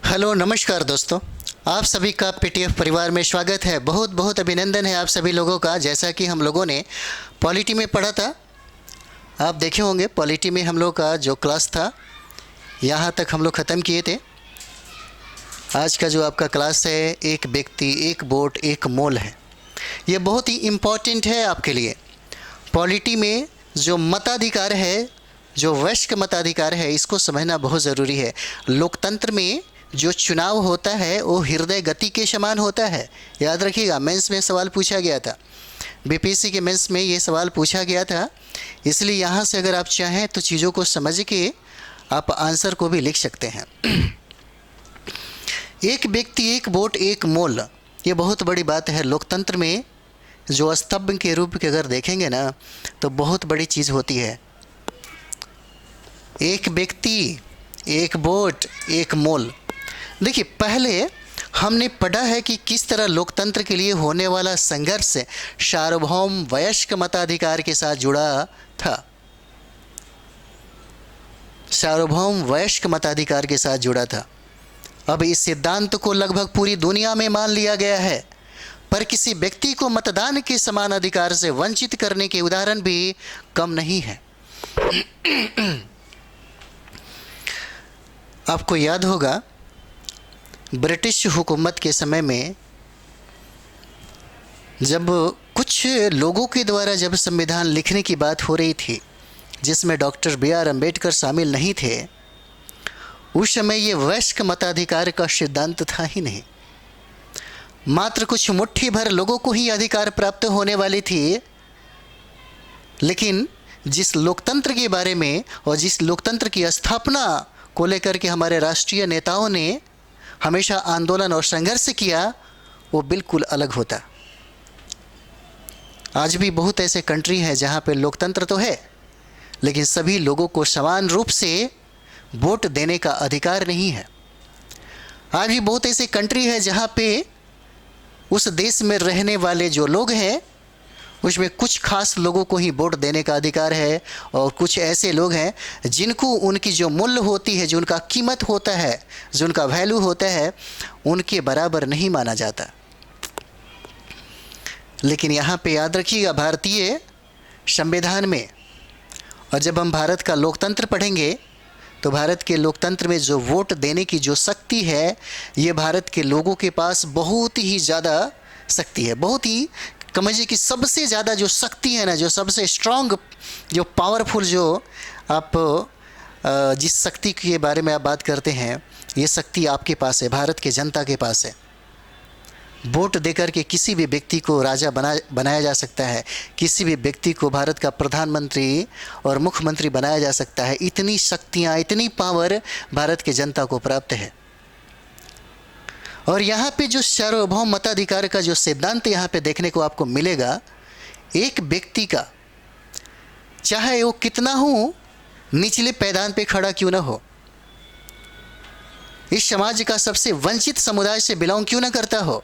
Hello नमस्कार दोस्तों। आप सभी का पीटीएफ परिवार में स्वागत है। बहुत बहुत अभिनंदन है आप सभी लोगों का। जैसा कि हम लोगों ने पॉलिटी में पढ़ा था, आप देखे होंगे पॉलिटी में हम लोग का जो क्लास था यहाँ तक हम लोग ख़त्म किए थे। आज का जो आपका क्लास है, एक व्यक्ति एक वोट एक मोल है, ये बहुत ही इम्पोर्टेंट है आपके लिए। पॉलिटी में जो मताधिकार है, जो वयस्क मताधिकार है, इसको समझना बहुत ज़रूरी है। लोकतंत्र में जो चुनाव होता है वो हृदय गति के समान होता है। याद रखिएगा, मेंस में सवाल पूछा गया था, बीपीएससी के मेंस में ये सवाल पूछा गया था। इसलिए यहाँ से अगर आप चाहें तो चीज़ों को समझ के आप आंसर को भी लिख सकते हैं। एक व्यक्ति एक वोट एक मोल, ये बहुत बड़ी बात है। लोकतंत्र में जो स्तंभ के रूप के अगर देखेंगे ना तो बहुत बड़ी चीज़ होती है। एक व्यक्ति एक वोट एक मोल। देखिए, पहले हमने पढ़ा है कि किस तरह लोकतंत्र के लिए होने वाला संघर्ष सार्वभौम वयस्क मताधिकार के साथ जुड़ा था। सार्वभौम वयस्क मताधिकार के साथ जुड़ा था। अब इस सिद्धांत को लगभग पूरी दुनिया में मान लिया गया है, पर किसी व्यक्ति को मतदान के समान अधिकार से वंचित करने के उदाहरण भी कम नहीं है। आपको याद होगा, ब्रिटिश हुकूमत के समय में जब कुछ लोगों के द्वारा जब संविधान लिखने की बात हो रही थी, जिसमें डॉक्टर बी.आर. अम्बेडकर शामिल नहीं थे, उस समय ये वयस्क मताधिकार का सिद्धांत था ही नहीं। मात्र कुछ मुट्ठी भर लोगों को ही अधिकार प्राप्त होने वाली थी। लेकिन जिस लोकतंत्र के बारे में और जिस लोकतंत्र की स्थापना को लेकर के हमारे राष्ट्रीय नेताओं ने हमेशा आंदोलन और संघर्ष किया, वो बिल्कुल अलग होता। आज भी बहुत ऐसे कंट्री हैं जहाँ पे लोकतंत्र तो है, लेकिन सभी लोगों को समान रूप से वोट देने का अधिकार नहीं है। आज भी बहुत ऐसे कंट्री है जहाँ पे उस देश में रहने वाले जो लोग हैं, उसमें कुछ खास लोगों को ही वोट देने का अधिकार है, और कुछ ऐसे लोग हैं जिनको उनकी जो मूल्य होती है, जो उनका कीमत होता है, जो उनका वैल्यू होता है, उनके बराबर नहीं माना जाता। लेकिन यहाँ पे याद रखिएगा, भारतीय संविधान में, और जब हम भारत का लोकतंत्र पढ़ेंगे तो भारत के लोकतंत्र में जो वोट देने की जो शक्ति है, ये भारत के लोगों के पास बहुत ही ज़्यादा शक्ति है। बहुत ही समझिए कि सबसे ज़्यादा जो शक्ति है ना, जो सबसे स्ट्रॉन्ग, जो पावरफुल, जो आप जिस शक्ति के बारे में आप बात करते हैं, ये शक्ति आपके पास है, भारत के जनता के पास है। वोट देकर के किसी भी व्यक्ति को राजा बनाया जा सकता है, किसी भी व्यक्ति को भारत का प्रधानमंत्री और मुख्यमंत्री बनाया जा सकता है। इतनी शक्तियाँ, इतनी पावर भारत के जनता को प्राप्त है। और यहाँ पे जो सार्वभौम मताधिकार का जो सिद्धांत यहाँ पे देखने को आपको मिलेगा, एक व्यक्ति का, चाहे वो कितना हो निचले पैदान पे खड़ा क्यों ना हो, इस समाज का सबसे वंचित समुदाय से बिलोंग क्यों ना करता हो,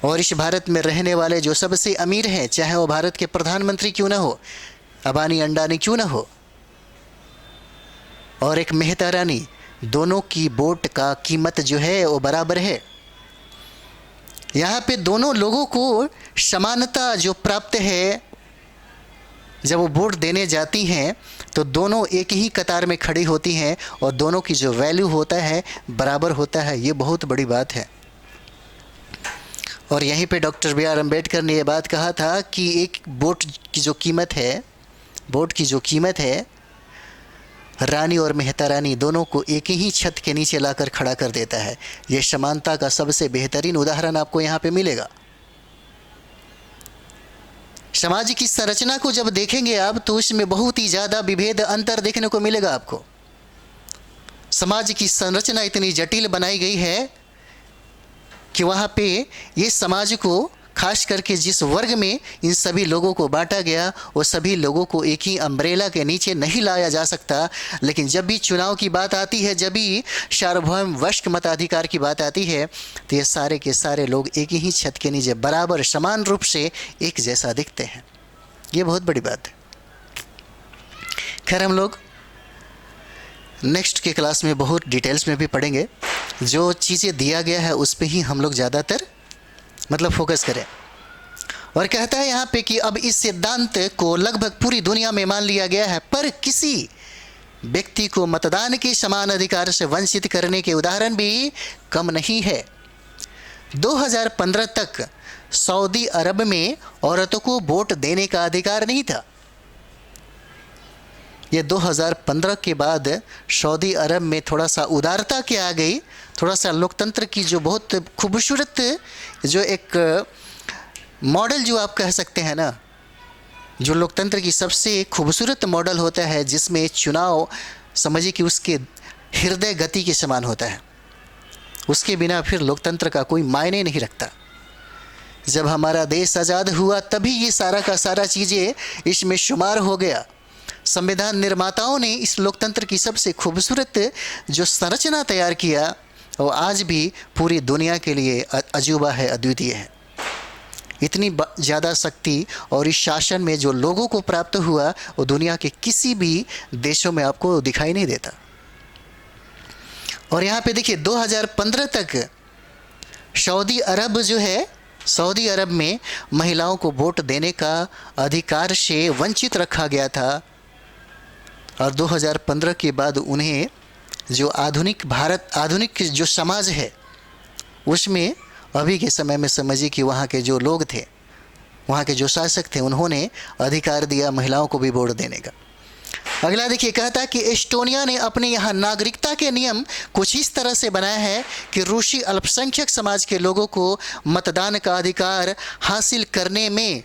और इस भारत में रहने वाले जो सबसे अमीर हैं, चाहे वो भारत के प्रधानमंत्री क्यों ना हो, अबानी अंडानी क्यों ना हो, और एक मेहता रानी, दोनों की वोट का कीमत जो है वो बराबर है। यहाँ पे दोनों लोगों को समानता जो प्राप्त है। जब वो वोट देने जाती हैं तो दोनों एक ही कतार में खड़ी होती हैं, और दोनों की जो वैल्यू होता है बराबर होता है। ये बहुत बड़ी बात है। और यहीं पे डॉक्टर बी.आर. अम्बेडकर ने ये बात कहा था कि एक वोट की जो कीमत है, वोट की जो कीमत है, रानी और मेहता रानी दोनों को एक ही छत के नीचे लाकर खड़ा कर देता है। ये समानता का सबसे बेहतरीन उदाहरण आपको यहाँ पे मिलेगा। समाज की संरचना को जब देखेंगे आप, तो उसमें बहुत ही ज़्यादा विभेद, अंतर देखने को मिलेगा आपको। समाज की संरचना इतनी जटिल बनाई गई है कि वहाँ पे ये समाज को, खास करके जिस वर्ग में इन सभी लोगों को बांटा गया, वो सभी लोगों को एक ही अम्ब्रेला के नीचे नहीं लाया जा सकता। लेकिन जब भी चुनाव की बात आती है, जब भी सार्वभौम वयस्क मताधिकार की बात आती है, तो ये सारे के सारे लोग एक ही छत के नीचे बराबर समान रूप से एक जैसा दिखते हैं। ये बहुत बड़ी बात है। खैर, हम लोग नेक्स्ट के क्लास में बहुत डिटेल्स में भी पढ़ेंगे। जो चीज़ें दिया गया है उस पे ही हम लोग ज़्यादातर मतलब फोकस करें। और कहता है यहाँ पे कि अब इस सिद्धांत को लगभग पूरी दुनिया में मान लिया गया है, पर किसी व्यक्ति को मतदान के समान अधिकार से वंचित करने के उदाहरण भी कम नहीं है। 2015 तक सऊदी अरब में औरतों को वोट देने का अधिकार नहीं था। ये 2015 के बाद सऊदी अरब में थोड़ा सा उदारता के आ गई, थोड़ा सा लोकतंत्र की जो बहुत खूबसूरत जो एक मॉडल जो आप कह सकते हैं ना, जो लोकतंत्र की सबसे खूबसूरत मॉडल होता है, जिसमें चुनाव समझिए कि उसके हृदय गति के समान होता है, उसके बिना फिर लोकतंत्र का कोई मायने नहीं रखता। जब हमारा देश आज़ाद हुआ तभी ये सारा का सारा चीज़ें इसमें शुमार हो गया। संविधान निर्माताओं ने इस लोकतंत्र की सबसे खूबसूरत जो संरचना तैयार किया, वो आज भी पूरी दुनिया के लिए अजूबा है, अद्वितीय है। इतनी ज़्यादा शक्ति और इस शासन में जो लोगों को प्राप्त हुआ वो दुनिया के किसी भी देशों में आपको दिखाई नहीं देता। और यहाँ पे देखिए 2015 तक सऊदी अरब जो है, सऊदी अरब में महिलाओं को वोट देने का अधिकार से वंचित रखा गया था। और 2015 के बाद उन्हें जो आधुनिक जो समाज है उसमें अभी के समय में समझिए कि वहाँ के जो लोग थे, वहाँ के जो शासक थे, उन्होंने अधिकार दिया महिलाओं को भी वोट देने का। अगला देखिए, कहता है कि एस्टोनिया ने अपने यहाँ नागरिकता के नियम कुछ इस तरह से बनाया है कि रूसी अल्पसंख्यक समाज के लोगों को मतदान का अधिकार हासिल करने में,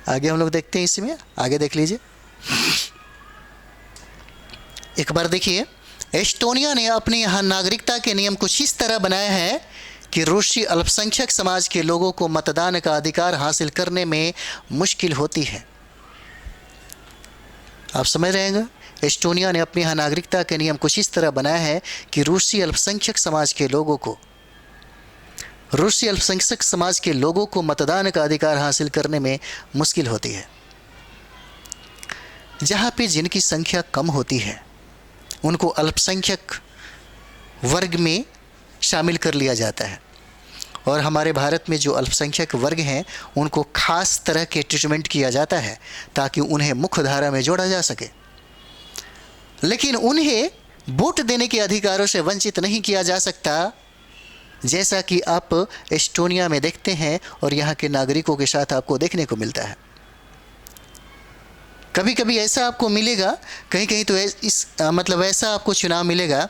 आगे हम लोग देखते हैं, इसमें आगे देख लीजिए एक बार देखिए, एस्टोनिया ने अपने यहाँ नागरिकता के नियम कुछ इस तरह बनाया है कि रूसी अल्पसंख्यक समाज के लोगों को मतदान का अधिकार हासिल करने में मुश्किल होती है। आप समझ रहे हैं, एस्टोनिया ने अपने यहाँ नागरिकता के नियम कुछ इस तरह बनाया है कि रूसी अल्पसंख्यक समाज के लोगों को मतदान का अधिकार हासिल करने में मुश्किल होती है। जहाँ पे जिनकी संख्या कम होती है उनको अल्पसंख्यक वर्ग में शामिल कर लिया जाता है। और हमारे भारत में जो अल्पसंख्यक वर्ग हैं उनको खास तरह के ट्रीटमेंट किया जाता है ताकि उन्हें मुख्य धारा में जोड़ा जा सके, लेकिन उन्हें वोट देने के अधिकारों से वंचित नहीं किया जा सकता, जैसा कि आप एस्टोनिया में देखते हैं और यहाँ के नागरिकों के साथ आपको देखने को मिलता है। कभी कभी ऐसा आपको मिलेगा, कहीं कहीं तो मतलब ऐसा आपको चुनाव मिलेगा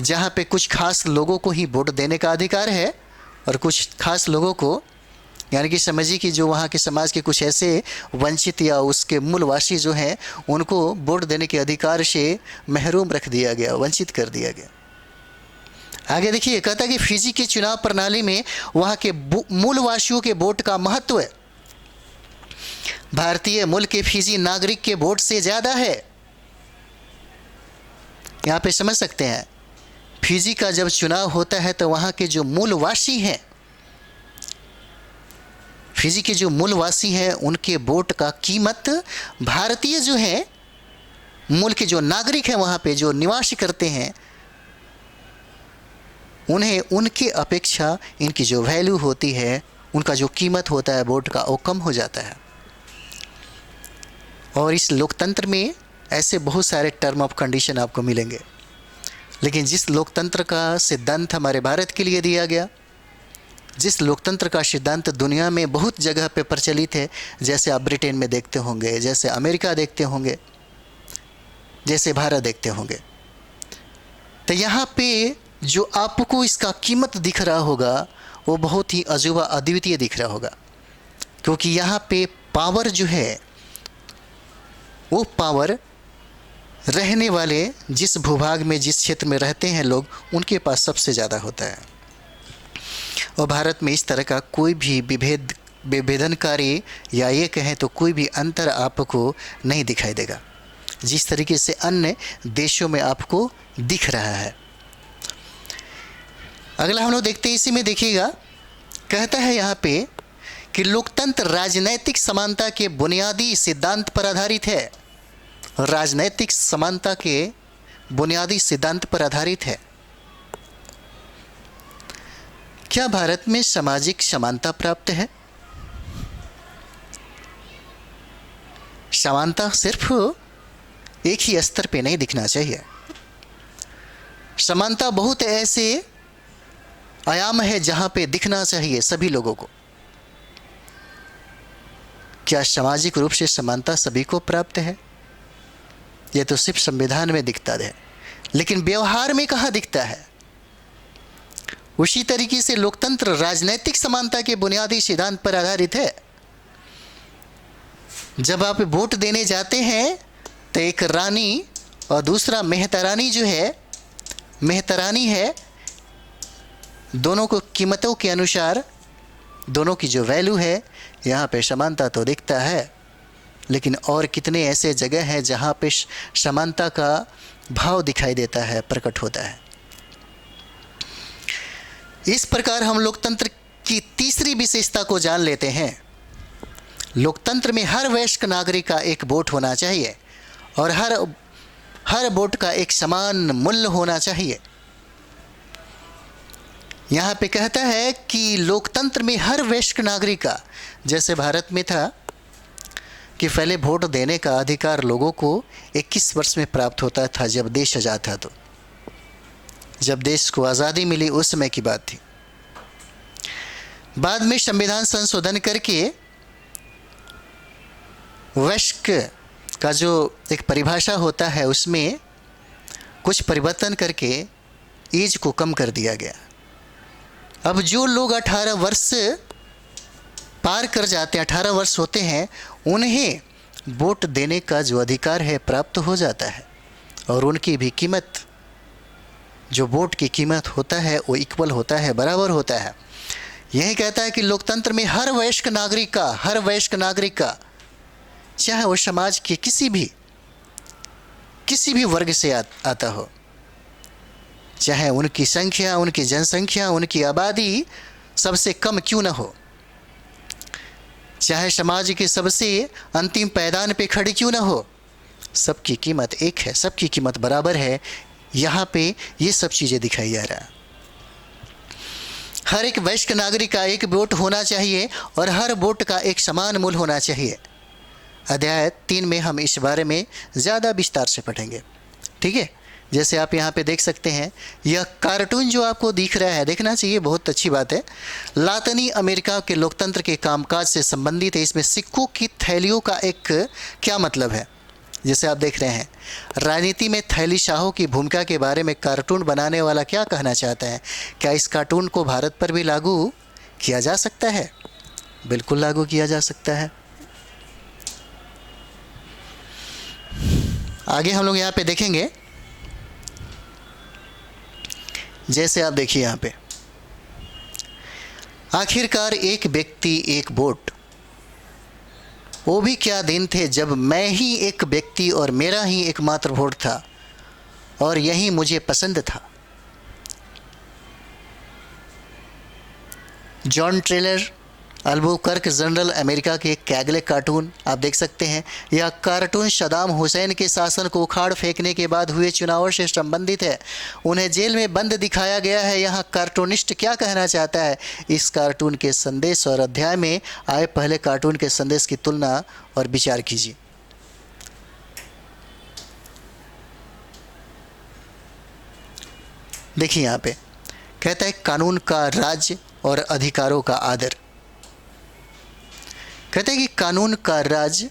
जहाँ पे कुछ खास लोगों को ही वोट देने का अधिकार है और कुछ खास लोगों को, यानी कि समझिए कि जो वहाँ के समाज के कुछ ऐसे वंचित या उसके मूलवासी जो हैं उनको वोट देने के अधिकार से महरूम रख दिया गया, वंचित कर दिया गया। आगे देखिए, कहता है कि फिजी की चुनाव प्रणाली में वहाँ के मूलवासियों के वोट का महत्व है भारतीय मूल के फिजी नागरिक के वोट से ज़्यादा है। यहाँ पे समझ सकते हैं, फिजी का जब चुनाव होता है तो वहाँ के जो मूलवासी हैं, फिजी के जो मूलवासी हैं, उनके वोट का कीमत भारतीय जो हैं, मूल के जो नागरिक हैं वहाँ पे जो निवास करते हैं, उन्हें उनके अपेक्षा इनकी जो वैल्यू होती है, उनका जो कीमत होता है वोट का, वो कम हो जाता है। और इस लोकतंत्र में ऐसे बहुत सारे टर्म ऑफ कंडीशन आपको मिलेंगे, लेकिन जिस लोकतंत्र का सिद्धांत हमारे भारत के लिए दिया गया, जिस लोकतंत्र का सिद्धांत दुनिया में बहुत जगह पे प्रचलित है, जैसे आप ब्रिटेन में देखते होंगे, जैसे अमेरिका देखते होंगे, जैसे भारत देखते होंगे, तो यहाँ पे जो आपको इसका कीमत दिख रहा होगा वो बहुत ही अजूबा अद्वितीय दिख रहा होगा, क्योंकि यहाँ पे पावर जो है वो पावर रहने वाले जिस भूभाग में, जिस क्षेत्र में रहते हैं लोग, उनके पास सबसे ज़्यादा होता है। और भारत में इस तरह का कोई भी विभेदनकारी या ये कहें तो कोई भी अंतर आपको नहीं दिखाई देगा, जिस तरीके से अन्य देशों में आपको दिख रहा है। अगला हम लोग देखते हैं, इसी में देखिएगा, कहता है यहाँ पे कि लोकतंत्र राजनैतिक समानता के बुनियादी सिद्धांत पर आधारित है। राजनैतिक समानता के बुनियादी सिद्धांत पर आधारित है। क्या भारत में सामाजिक समानता प्राप्त है? समानता सिर्फ एक ही स्तर पे नहीं दिखना चाहिए। समानता बहुत ऐसे आयाम है जहां पे दिखना चाहिए सभी लोगों को। क्या सामाजिक रूप से समानता सभी को प्राप्त है? यह तो सिर्फ संविधान में दिखता है, लेकिन व्यवहार में कहाँ दिखता है? उसी तरीके से लोकतंत्र राजनैतिक समानता के बुनियादी सिद्धांत पर आधारित है। जब आप वोट देने जाते हैं तो एक रानी और दूसरा मेहतरानी जो है, मेहतरानी है, दोनों को कीमतों के अनुसार दोनों की जो वैल्यू है, यहाँ पे समानता तो दिखता है। लेकिन और कितने ऐसे जगह हैं जहाँ पे समानता का भाव दिखाई देता है, प्रकट होता है। इस प्रकार हम लोकतंत्र की तीसरी विशेषता को जान लेते हैं। लोकतंत्र में हर वयस्क नागरिक का एक वोट होना चाहिए और हर वोट का एक समान मूल्य होना चाहिए। यहाँ पे कहता है कि लोकतंत्र में हर वयस्क नागरिक का, जैसे भारत में था कि पहले वोट देने का अधिकार लोगों को 21 वर्ष में प्राप्त होता था जब देश आज़ाद था। तो जब देश को आज़ादी मिली उस समय की बात थी। बाद में संविधान संशोधन करके वयस्क का जो एक परिभाषा होता है उसमें कुछ परिवर्तन करके एज को कम कर दिया गया। अब जो लोग 18 वर्ष पार कर जाते हैं, 18 वर्ष होते हैं, उन्हें वोट देने का जो अधिकार है प्राप्त हो जाता है और उनकी भी कीमत, जो वोट की कीमत होता है वो इक्वल होता है, बराबर होता है। यही कहता है कि लोकतंत्र में हर वयस्क नागरिक का चाहे वो समाज के किसी भी वर्ग से आता हो, चाहे उनकी संख्या, उनकी जनसंख्या, उनकी आबादी सबसे कम क्यों न हो, चाहे समाज के सबसे अंतिम पायदान पे खड़ी क्यों न हो, सबकी कीमत एक है, सबकी कीमत बराबर है। यहाँ पे ये सब चीज़ें दिखाई जा रहा है। हर एक वयस्क नागरिक का एक वोट होना चाहिए और हर वोट का एक समान मूल्य होना चाहिए। अध्याय 3 में हम इस बारे में ज़्यादा विस्तार से पढ़ेंगे। ठीक है, जैसे आप यहाँ पे देख सकते हैं, यह कार्टून जो आपको दिख रहा है, देखना चाहिए, बहुत अच्छी बात है। लातिनी अमेरिका के लोकतंत्र के कामकाज से संबंधित है। इसमें सिक्कों की थैलियों का एक क्या मतलब है, जैसे आप देख रहे हैं। राजनीति में थैलीशाहों की भूमिका के बारे में कार्टून बनाने वाला क्या कहना चाहता है? क्या इस कार्टून को भारत पर भी लागू किया जा सकता है? बिल्कुल लागू किया जा सकता है। आगे हम लोग यहाँ पे देखेंगे, जैसे आप देखिए यहाँ पे, आखिरकार एक व्यक्ति एक वोट, वो भी क्या दिन थे जब मैं ही एक व्यक्ति और मेरा ही एकमात्र वोट था और यही मुझे पसंद था। John Taylor Albuquerque general America के कैगले कार्टून आप देख सकते हैं। यह कार्टून सद्दाम हुसैन के शासन को उखाड़ फेंकने के बाद हुए चुनावों से संबंधित है। उन्हें जेल में बंद दिखाया गया है। यहाँ कार्टूनिस्ट क्या कहना चाहता है? इस कार्टून के संदेश और अध्याय में आए पहले कार्टून के संदेश की तुलना और विचार कीजिए। देखिए यहाँ पे कहता है कानून का राज और अधिकारों का आदर। कहते हैं कि कानून का राज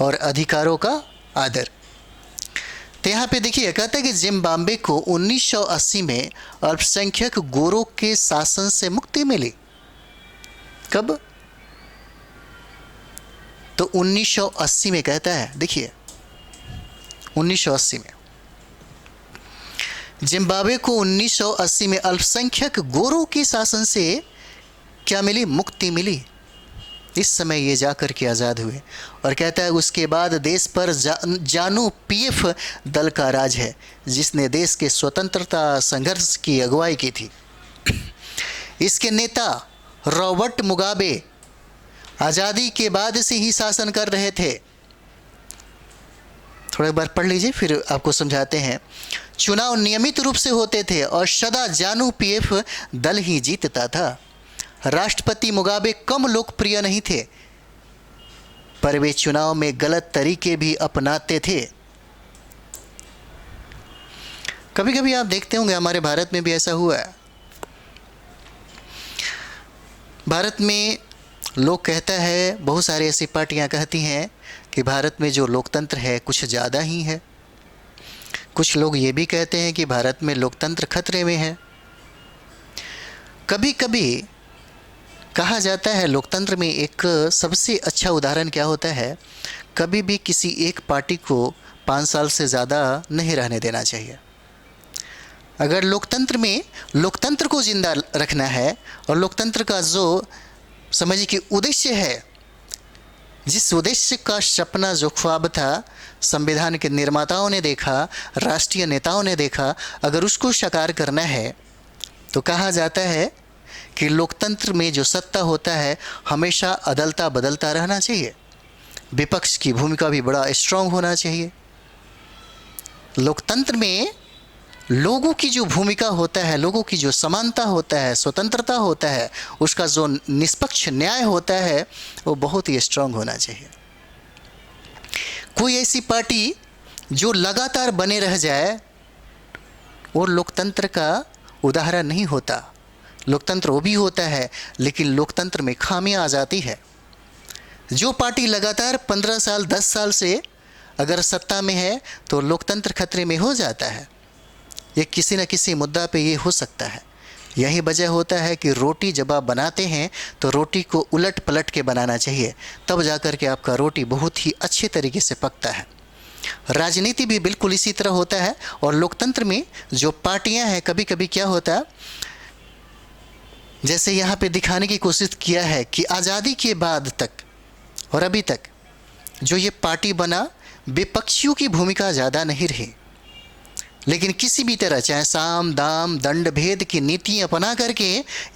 और अधिकारों का आदर। तो यहाँ पे देखिए कहते हैं कि जिम्बाब्वे को 1980 में अल्पसंख्यक गोरों के शासन से मुक्ति मिली। कब? तो 1980 में कहता है, देखिए 1980 में जिम्बाब्वे को 1980 में अल्पसंख्यक गोरों के शासन से क्या मिली? मुक्ति मिली। इस समय ये जाकर के आज़ाद हुए। और कहता है उसके बाद देश पर जानू पीएफ दल का राज है, जिसने देश के स्वतंत्रता संघर्ष की अगुवाई की थी। इसके नेता रॉबर्ट मुगाबे आज़ादी के बाद से ही शासन कर रहे थे। थोड़ा एक बार पढ़ लीजिए, फिर आपको समझाते हैं। चुनाव नियमित रूप से होते थे और सदा जानू पीएफ दल ही जीतता था। राष्ट्रपति मुगाबे कम लोकप्रिय नहीं थे, पर वे चुनाव में गलत तरीके भी अपनाते थे। कभी कभी आप देखते होंगे हमारे भारत में भी ऐसा हुआ है। भारत में लोग कहता है, बहुत सारी ऐसी पार्टियां कहती हैं कि भारत में जो लोकतंत्र है कुछ ज़्यादा ही है। कुछ लोग ये भी कहते हैं कि भारत में लोकतंत्र खतरे में है। कभी कभी कहा जाता है लोकतंत्र में एक सबसे अच्छा उदाहरण क्या होता है, कभी भी किसी एक पार्टी को 5 साल से ज़्यादा नहीं रहने देना चाहिए। अगर लोकतंत्र में लोकतंत्र को जिंदा रखना है और लोकतंत्र का जो समझिए कि उद्देश्य है, जिस उद्देश्य का सपना जो ख्वाब था संविधान के निर्माताओं ने देखा, राष्ट्रीय नेताओं ने देखा, अगर उसको साकार करना है तो कहा जाता है कि लोकतंत्र में जो सत्ता होता है हमेशा अदलता बदलता रहना चाहिए। विपक्ष की भूमिका भी बड़ा स्ट्रांग होना चाहिए। लोकतंत्र में लोगों की जो भूमिका होता है, लोगों की जो समानता होता है, स्वतंत्रता होता है, उसका जो निष्पक्ष न्याय होता है वो बहुत ही स्ट्रांग होना चाहिए। कोई ऐसी पार्टी जो लगातार बने रह जाए वो लोकतंत्र का उदाहरण नहीं होता। लोकतंत्र वो भी होता है, लेकिन लोकतंत्र में खामियां आ जाती है। जो पार्टी लगातार 15 साल 10 साल से अगर सत्ता में है तो लोकतंत्र खतरे में हो जाता है। ये किसी न किसी मुद्दा पे ये हो सकता है। यही वजह होता है कि रोटी जब आप बनाते हैं तो रोटी को उलट पलट के बनाना चाहिए, तब जाकर के आपका रोटी बहुत ही अच्छे तरीके से पकता है। राजनीति भी बिल्कुल इसी तरह होता है। और लोकतंत्र में जो पार्टियां हैं, कभी कभी क्या होता है, जैसे यहाँ पे दिखाने की कोशिश किया है कि आज़ादी के बाद तक और अभी तक जो ये पार्टी बना, विपक्षियों की भूमिका ज़्यादा नहीं रही, लेकिन किसी भी तरह चाहे साम दाम दंड भेद की नीति अपना करके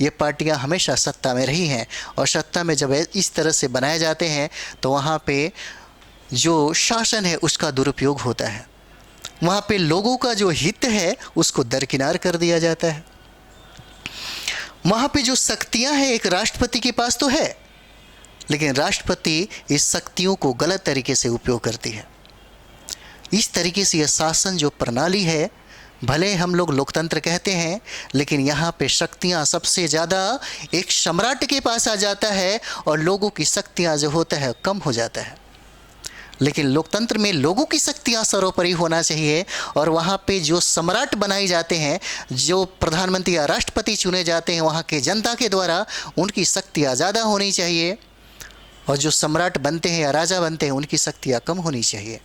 ये पार्टियां हमेशा सत्ता में रही हैं। और सत्ता में जब इस तरह से बनाए जाते हैं तो वहाँ पे जो शासन है उसका दुरुपयोग होता है। वहाँ पे लोगों का जो हित है उसको दरकिनार कर दिया जाता है। वहाँ पे जो शक्तियाँ हैं एक राष्ट्रपति के पास तो है, लेकिन राष्ट्रपति इस शक्तियों को गलत तरीके से उपयोग करती है। इस तरीके से यह शासन जो प्रणाली है, भले हम लोग लोकतंत्र कहते हैं, लेकिन यहाँ पे शक्तियाँ सबसे ज़्यादा एक सम्राट के पास आ जाता है और लोगों की शक्तियाँ जो होता है कम हो जाता है। लेकिन लोकतंत्र में लोगों की शक्तियाँ सर्वोपरि होना चाहिए और वहाँ पे जो सम्राट बनाए जाते हैं, जो प्रधानमंत्री या राष्ट्रपति चुने जाते हैं वहाँ के जनता के द्वारा, उनकी शक्तियाँ ज़्यादा होनी चाहिए और जो सम्राट बनते हैं या राजा बनते हैं उनकी शक्तियाँ कम होनी चाहिए।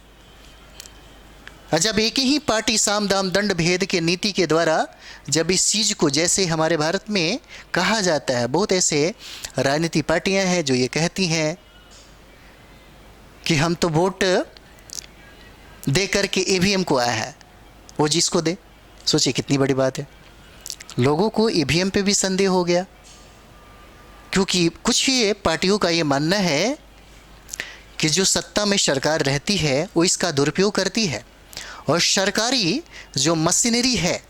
जब एक ही पार्टी साम दाम दंड भेद के नीति के द्वारा जब इस चीज़ को, जैसे हमारे भारत में कहा जाता है, बहुत ऐसे राजनीतिक पार्टियां हैं जो ये कहती हैं कि हम तो वोट दे करके ईवीएम को आया है, वो जिसको दे। सोचिए कितनी बड़ी बात है। लोगों को ईवीएम पे भी संदेह हो गया, क्योंकि कुछ ये पार्टियों का ये मानना है कि जो सत्ता में सरकार रहती है वो इसका दुरुपयोग करती है और सरकारी जो मशीनरी है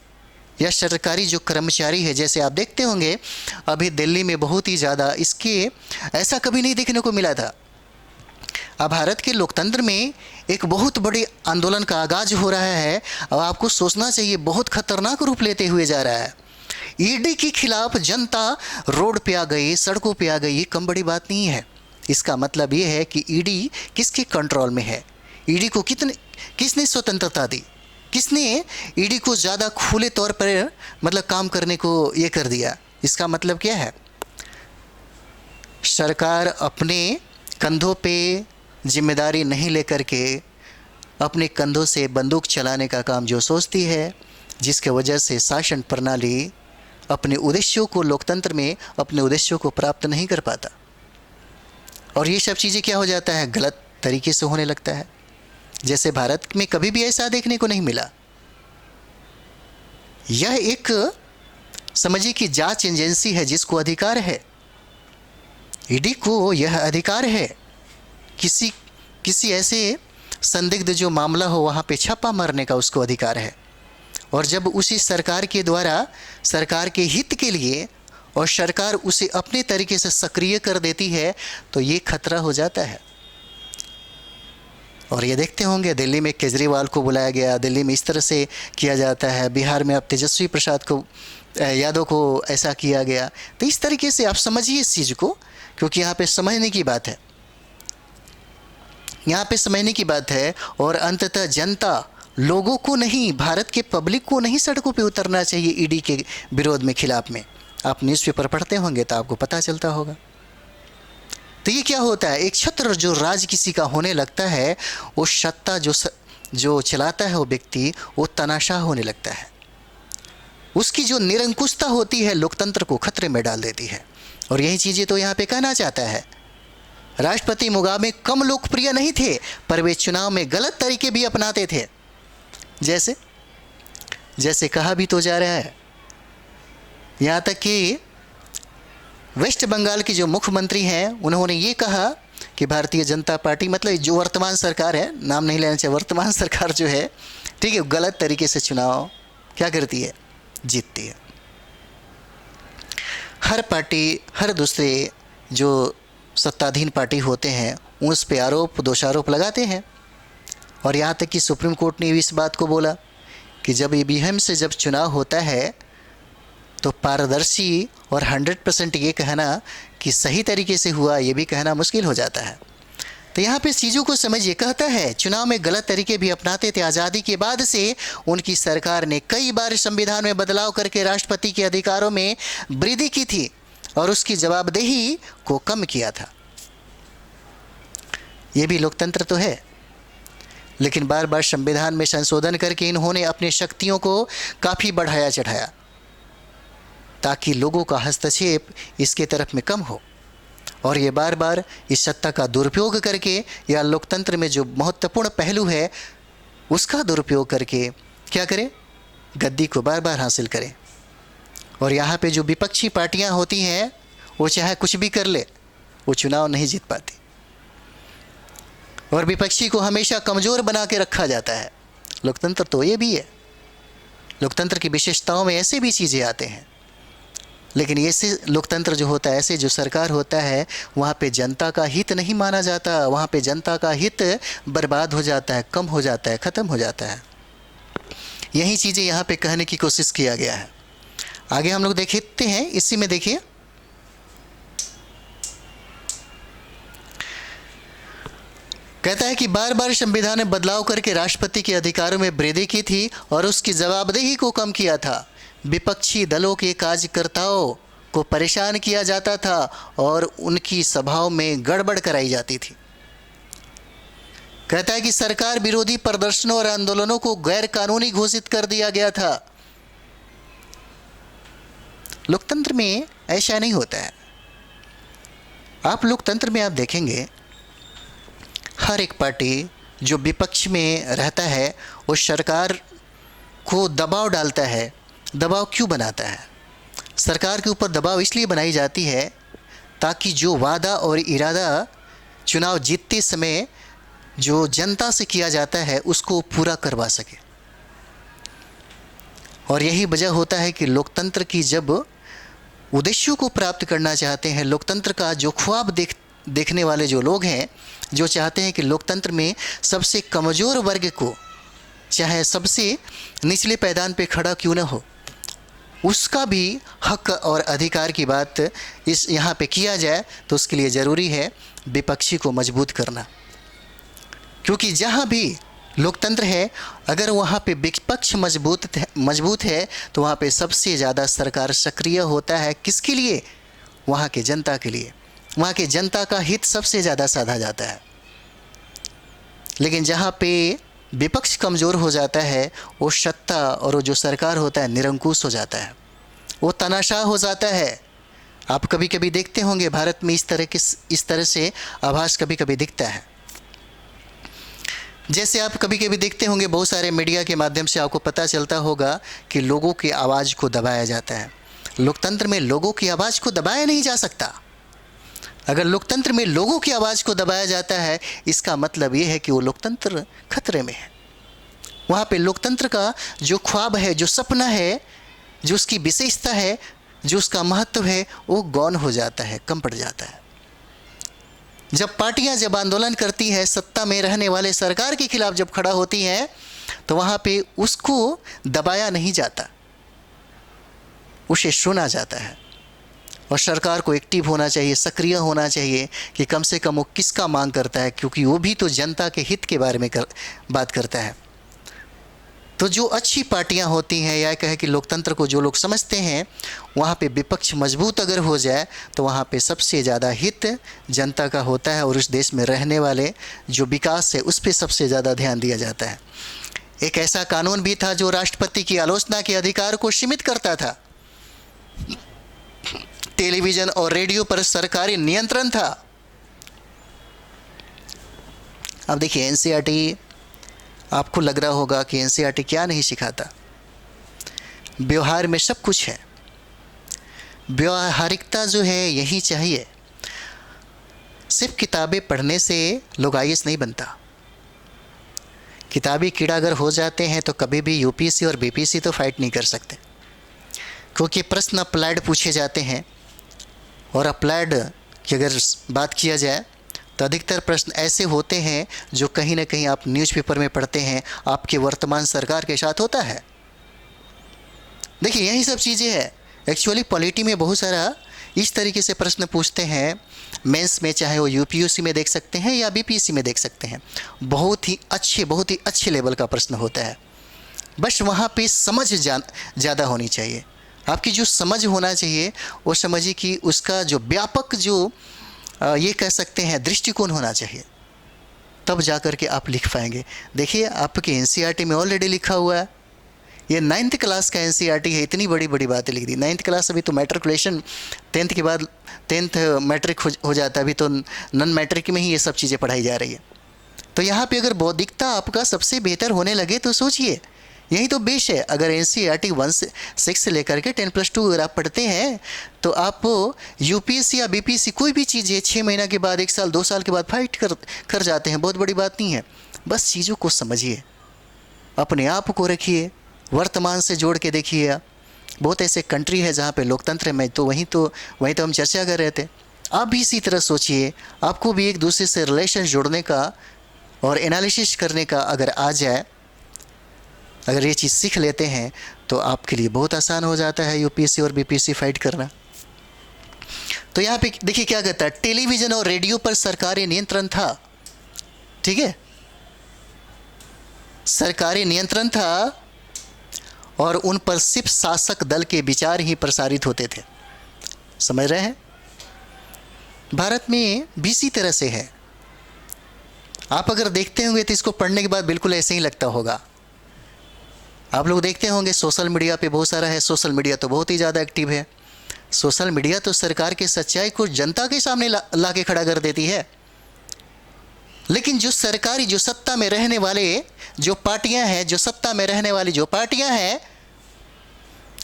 या सरकारी जो कर्मचारी है, जैसे आप देखते होंगे अभी दिल्ली में बहुत ही ज़्यादा इसके ऐसा कभी नहीं देखने को मिला था। अब भारत के लोकतंत्र में एक बहुत बड़े आंदोलन का आगाज हो रहा है और आपको सोचना चाहिए बहुत खतरनाक रूप लेते हुए जा रहा है। ईडी के खिलाफ जनता रोड पे आ गई, सड़कों पे आ गई, ये कम बड़ी बात नहीं है। इसका मतलब ये है कि ईडी किसके कंट्रोल में है, ईडी को किसने स्वतंत्रता दी, किसने ईडी को ज़्यादा खुले तौर पर मतलब काम करने को ये कर दिया। इसका मतलब क्या है, सरकार अपने कंधों पे जिम्मेदारी नहीं लेकर के अपने कंधों से बंदूक चलाने का काम जो सोचती है, जिसके वजह से शासन प्रणाली अपने उद्देश्यों को, लोकतंत्र में अपने उद्देश्यों को प्राप्त नहीं कर पाता और ये सब चीज़ें क्या हो जाता है, गलत तरीके से होने लगता है। जैसे भारत में कभी भी ऐसा देखने को नहीं मिला। यह एक समझिए कि जांच एजेंसी है जिसको अधिकार है, ईडी को यह अधिकार है किसी ऐसे संदिग्ध जो मामला हो वहाँ पे छापा मारने का उसको अधिकार है। और जब उसी सरकार के द्वारा सरकार के हित के लिए और सरकार उसे अपने तरीके से सक्रिय कर देती है तो ये खतरा हो जाता है। और ये देखते होंगे दिल्ली में केजरीवाल को बुलाया गया, दिल्ली में इस तरह से किया जाता है, बिहार में अब तेजस्वी प्रसाद को यादव को ऐसा किया गया। तो इस तरीके से आप समझिए इस चीज़ को, क्योंकि यहाँ पे समझने की बात है, यहाँ पे समझने की बात है। और अंततः जनता, लोगों को नहीं, भारत के पब्लिक को नहीं सड़कों पे उतरना चाहिए ईडी के विरोध में, खिलाफ में। आप न्यूज़पेपर पढ़ते होंगे तो आपको पता चलता होगा। तो ये क्या होता है, एक छत्र जो राज किसी का होने लगता है, वो सत्ता जो चलाता है वो व्यक्ति, वो तनाशाह होने लगता है। उसकी जो निरंकुशता होती है लोकतंत्र को खतरे में डाल देती है। और यही चीज़ें तो यहाँ पे कहना चाहता है। राष्ट्रपति मुगाबे कम लोकप्रिय नहीं थे, पर वे चुनाव में गलत तरीके भी अपनाते थे। जैसे कहा भी तो जा रहा है, यहाँ तक कि वेस्ट बंगाल की जो मुख्यमंत्री हैं उन्होंने ये कहा कि भारतीय जनता पार्टी, मतलब जो वर्तमान सरकार है, नाम नहीं लेना चाहिए, वर्तमान सरकार जो है, ठीक है, गलत तरीके से चुनाव क्या करती है, जीतती है। हर पार्टी, हर दूसरे जो सत्ताधीन पार्टी होते हैं उस पे आरोप दोषारोप लगाते हैं। और यहाँ तक कि सुप्रीम कोर्ट ने भी इस बात को बोला कि जब ईवीएम से जब चुनाव होता है तो पारदर्शी और 100% ये कहना कि सही तरीके से हुआ, ये भी कहना मुश्किल हो जाता है। तो यहाँ पे चीज़ों को समझिए। कहता है चुनाव में गलत तरीके भी अपनाते थे। आज़ादी के बाद से उनकी सरकार ने कई बार संविधान में बदलाव करके राष्ट्रपति के अधिकारों में वृद्धि की थी और उसकी जवाबदेही को कम किया था। ये भी लोकतंत्र तो है, लेकिन बार बार संविधान में संशोधन करके इन्होंने अपनी शक्तियों को काफ़ी बढ़ाया चढ़ाया ताकि लोगों का हस्तक्षेप इसके तरफ में कम हो। और ये बार बार इस सत्ता का दुरुपयोग करके या लोकतंत्र में जो महत्वपूर्ण पहलू है उसका दुरुपयोग करके क्या करें, गद्दी को बार बार हासिल करें। और यहाँ पे जो विपक्षी पार्टियाँ होती हैं वो चाहे कुछ भी कर ले, वो चुनाव नहीं जीत पाती। और विपक्षी को हमेशा कमज़ोर बना के रखा जाता है। लोकतंत्र तो ये भी है। लोकतंत्र की विशेषताओं में ऐसे भी चीज़ें आते हैं, लेकिन ऐसे लोकतंत्र जो होता है, ऐसे जो सरकार होता है, वहाँ पे जनता का हित नहीं माना जाता। वहाँ पे जनता का हित बर्बाद हो जाता है, कम हो जाता है, ख़त्म हो जाता है। यही चीज़ें यहाँ पे कहने की कोशिश किया गया है। आगे हम लोग देखते हैं, इसी में देखिए, कहता है कि बार बार संविधान में बदलाव करके राष्ट्रपति के अधिकारों में वृद्धि की थी और उसकी जवाबदेही को कम किया था। विपक्षी दलों के कार्यकर्ताओं को परेशान किया जाता था और उनकी सभाओं में गड़बड़ कराई जाती थी। कहता है कि सरकार विरोधी प्रदर्शनों और आंदोलनों को गैर कानूनी घोषित कर दिया गया था। लोकतंत्र में ऐसा नहीं होता है। आप लोकतंत्र में आप देखेंगे हर एक पार्टी जो विपक्ष में रहता है वो सरकार को दबाव डालता है। दबाव क्यों बनाता है? सरकार के ऊपर दबाव इसलिए बनाई जाती है ताकि जो वादा और इरादा चुनाव जीतते समय जो जनता से किया जाता है उसको पूरा करवा सके। और यही वजह होता है कि लोकतंत्र की जब उद्देश्यों को प्राप्त करना चाहते हैं, लोकतंत्र का जो ख्वाब देखने वाले जो लोग हैं, जो चाहते हैं कि लोकतंत्र में सबसे कमज़ोर वर्ग को, चाहे सबसे निचले पैदान पे खड़ा क्यों न हो, उसका भी हक और अधिकार की बात इस यहाँ पे किया जाए, तो उसके लिए ज़रूरी है विपक्षी को मजबूत करना। क्योंकि जहाँ भी लोकतंत्र है, अगर वहाँ पे विपक्ष मजबूत है तो वहाँ पे सबसे ज़्यादा सरकार सक्रिय होता है। किसके लिए? वहाँ के जनता के लिए। वहाँ के जनता का हित सबसे ज़्यादा साधा जाता है। लेकिन जहाँ पे विपक्ष कमज़ोर हो जाता है, वो सत्ता और वो जो सरकार होता है निरंकुश हो जाता है, वो तनाशाह हो जाता है। आप कभी कभी देखते होंगे भारत में इस तरह से आभास कभी कभी दिखता है। जैसे आप कभी कभी देखते होंगे बहुत सारे मीडिया के माध्यम से आपको पता चलता होगा कि लोगों की आवाज़ को दबाया जाता है। लोकतंत्र में लोगों की आवाज़ को दबाया नहीं जा सकता। अगर लोकतंत्र में लोगों की आवाज़ को दबाया जाता है, इसका मतलब ये है कि वो लोकतंत्र खतरे में है। वहाँ पे लोकतंत्र का जो ख्वाब है, जो सपना है, जो उसकी विशेषता है, जो उसका महत्व है, वो गौन हो जाता है, कम पड़ जाता है। जब पार्टियां जब आंदोलन करती है, सत्ता में रहने वाले सरकार के खिलाफ जब खड़ा होती हैं, तो वहाँ पे उसको दबाया नहीं जाता, उसे सुना जाता है। और सरकार को एक्टिव होना चाहिए, सक्रिय होना चाहिए कि कम से कम वो किसका मांग करता है, क्योंकि वो भी तो जनता के हित के बारे में बात करता है। तो जो अच्छी पार्टियां होती हैं, या कहे कि लोकतंत्र को जो लोग समझते हैं, वहाँ पे विपक्ष मजबूत अगर हो जाए तो वहाँ पे सबसे ज़्यादा हित जनता का होता है, और उस देश में रहने वाले जो विकास है उस पर सबसे ज़्यादा ध्यान दिया जाता है। एक ऐसा कानून भी था जो राष्ट्रपति की आलोचना के अधिकार को सीमित करता था। टेलीविज़न और रेडियो पर सरकारी नियंत्रण था। अब देखिए, एनसीईआरटी, आपको लग रहा होगा कि एनसीईआरटी क्या नहीं सिखाता। व्यवहार में सब कुछ है। व्यवहारिकता जो है यही चाहिए। सिर्फ किताबें पढ़ने से लोग आईएएस नहीं बनता। किताबी कीड़ा अगर हो जाते हैं तो कभी भी यूपीएससी और बीपीएससी तो फाइट नहीं कर सकते, क्योंकि प्रश्न अप्लाइड पूछे जाते हैं। और अप्लाइड की अगर बात किया जाए तो अधिकतर प्रश्न ऐसे होते हैं जो कहीं ना कहीं आप न्यूज़पेपर में पढ़ते हैं, आपके वर्तमान सरकार के साथ होता है। देखिए, यही सब चीज़ें हैं। एक्चुअली पॉलिटी में बहुत सारा इस तरीके से प्रश्न पूछते हैं मेंस में, चाहे वो यूपीएससी में देख सकते हैं या बीपीएससी में देख सकते हैं। बहुत ही अच्छे लेवल का प्रश्न होता है। बस वहाँ पे समझ ज़्यादा होनी चाहिए। आपकी जो समझ होना चाहिए वो समझिए कि उसका जो व्यापक जो ये कह सकते हैं दृष्टिकोण होना चाहिए, तब जा कर के आप लिख पाएंगे। देखिए, आपके एनसीईआरटी में ऑलरेडी लिखा हुआ है। ये 9th क्लास का एनसीईआरटी है, इतनी बड़ी बड़ी बातें लिख दी। 9th क्लास, अभी तो मैट्रिकुलेशन 10th के बाद 10th मैट्रिक हो जाता है, अभी तो नॉन मैट्रिक में ही ये सब चीज़ें पढ़ाई जा रही है। तो यहाँ पे अगर बौद्धिकता आपका सबसे बेहतर होने लगे तो सोचिए, यही तो बेस है। अगर एनसीईआरटी 1 से 6 से लेकर के 10+2 अगर आप पढ़ते हैं तो आप यूपीएससी या बीपीएससी कोई भी चीज़ है 6 महीना के बाद, 1 साल, 2 साल के बाद फाइट कर जाते हैं। बहुत बड़ी बात नहीं है। बस चीज़ों को समझिए, अपने आप को रखिए, वर्तमान से जोड़ के देखिए। बहुत ऐसे कंट्री है जहाँ पे लोकतंत्र में, तो वहीं तो हम चर्चा कर रहे थे। आप भी इसी तरह सोचिए, आपको भी एक दूसरे से रिलेशन जोड़ने का और एनालिसिस करने का अगर आ जाए, अगर ये चीज़ सीख लेते हैं तो आपके लिए बहुत आसान हो जाता है यूपीएससी और बीपीएससी फाइट करना। तो यहाँ पे देखिए क्या कहता है, टेलीविज़न और रेडियो पर सरकारी नियंत्रण था। ठीक है, सरकारी नियंत्रण था और उन पर सिर्फ शासक दल के विचार ही प्रसारित होते थे। समझ रहे हैं? भारत में भी इसी तरह से है। आप अगर देखते होंगे तो इसको पढ़ने के बाद बिल्कुल ऐसे ही लगता होगा। आप लोग देखते होंगे सोशल मीडिया पे बहुत सारा है। सोशल मीडिया तो बहुत ही ज़्यादा एक्टिव है। सोशल मीडिया तो सरकार के सच्चाई को जनता के सामने ला के खड़ा कर देती है। लेकिन जो सरकारी, जो सत्ता में रहने वाले जो पार्टियां हैं, जो सत्ता में रहने वाली जो पार्टियां हैं,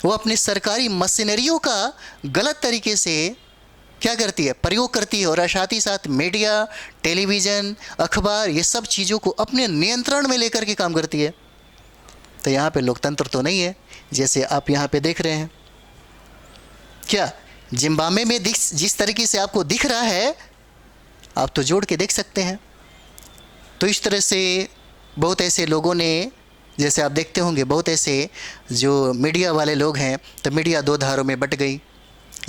वो अपनी सरकारी मशीनरियों का गलत तरीके से क्या करती है, प्रयोग करती है। और साथ ही साथ मीडिया, टेलीविज़न, अखबार, ये सब चीज़ों को अपने नियंत्रण में लेकर के काम करती है। तो यहाँ पे लोकतंत्र तो नहीं है, जैसे आप यहाँ पे देख रहे हैं। क्या जिम्बाब्वे में जिस तरीके से आपको दिख रहा है, आप तो जोड़ के देख सकते हैं। तो इस तरह से बहुत ऐसे लोगों ने, जैसे आप देखते होंगे, बहुत ऐसे जो मीडिया वाले लोग हैं, तो मीडिया 2 धारों में बट गई।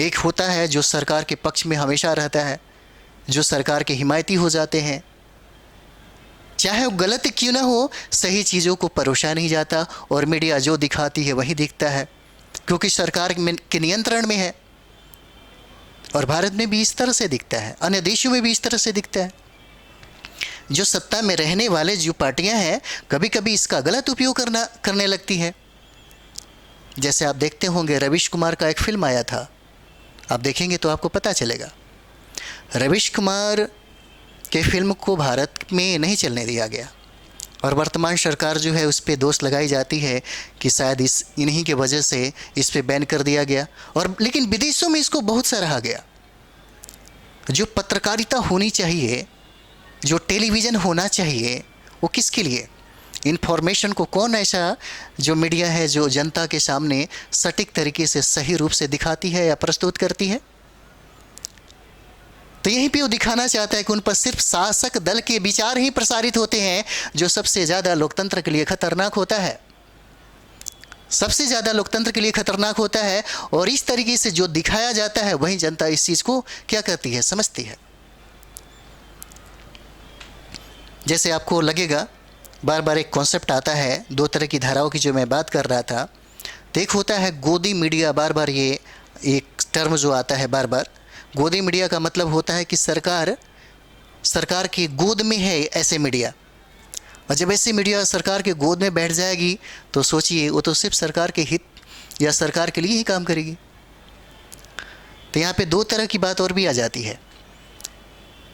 एक होता है जो सरकार के पक्ष में हमेशा रहता है, जो सरकार के हिमायती हो जाते हैं, चाहे वो गलत क्यों ना हो, सही चीज़ों को परोसा नहीं जाता और मीडिया जो दिखाती है वही दिखता है, क्योंकि सरकार के नियंत्रण में है। और भारत में भी इस तरह से दिखता है, अन्य देशों में भी इस तरह से दिखता है। जो सत्ता में रहने वाले जो पार्टियां हैं, कभी कभी इसका गलत उपयोग करने लगती है। जैसे आप देखते होंगे, रवीश कुमार का एक फिल्म आया था, आप देखेंगे तो आपको पता चलेगा। रवीश कुमार के फिल्म को भारत में नहीं चलने दिया गया और वर्तमान सरकार जो है उस पर दोष लगाई जाती है कि शायद इन्हीं के वजह से इस पे बैन कर दिया गया। और लेकिन विदेशों में इसको बहुत सराहा गया। जो पत्रकारिता होनी चाहिए, जो टेलीविज़न होना चाहिए, वो किसके लिए? इन्फॉर्मेशन को कौन ऐसा जो मीडिया है जो जनता के सामने सटीक तरीके से सही रूप से दिखाती है या प्रस्तुत करती है? तो यहीं पे वो दिखाना चाहता है कि उन पर सिर्फ शासक दल के विचार ही प्रसारित होते हैं, जो सबसे ज़्यादा लोकतंत्र के लिए खतरनाक होता है, सबसे ज़्यादा लोकतंत्र के लिए खतरनाक होता है। और इस तरीके से जो दिखाया जाता है वही जनता इस चीज़ को क्या करती है, समझती है। जैसे आपको लगेगा बार बार एक कॉन्सेप्ट आता है, दो तरह की धाराओं की जो मैं बात कर रहा था। तो एक होता है गोदी मीडिया, बार बार ये एक टर्म जो आता है बार बार, गोदी मीडिया का मतलब होता है कि सरकार की गोद में है ऐसे मीडिया। और जब ऐसी मीडिया सरकार के गोद में बैठ जाएगी तो सोचिए, वो तो सिर्फ सरकार के हित या सरकार के लिए ही काम करेगी। तो यहाँ पे दो तरह की बात और भी आ जाती है।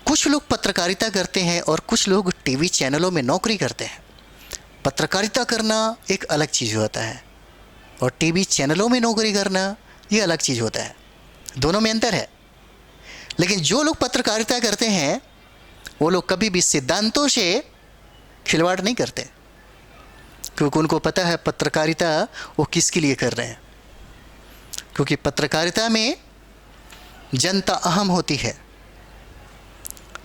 कुछ लोग पत्रकारिता करते हैं और कुछ लोग टीवी चैनलों में नौकरी करते हैं। पत्रकारिता करना एक अलग चीज़ होता है और टीवी चैनलों में नौकरी करना ये अलग चीज़ होता है, दोनों में अंतर है। लेकिन जो लोग पत्रकारिता करते हैं वो लोग कभी भी सिद्धांतों से खिलवाड़ नहीं करते, क्योंकि उनको पता है पत्रकारिता वो किसके लिए कर रहे हैं। क्योंकि पत्रकारिता में जनता अहम होती है।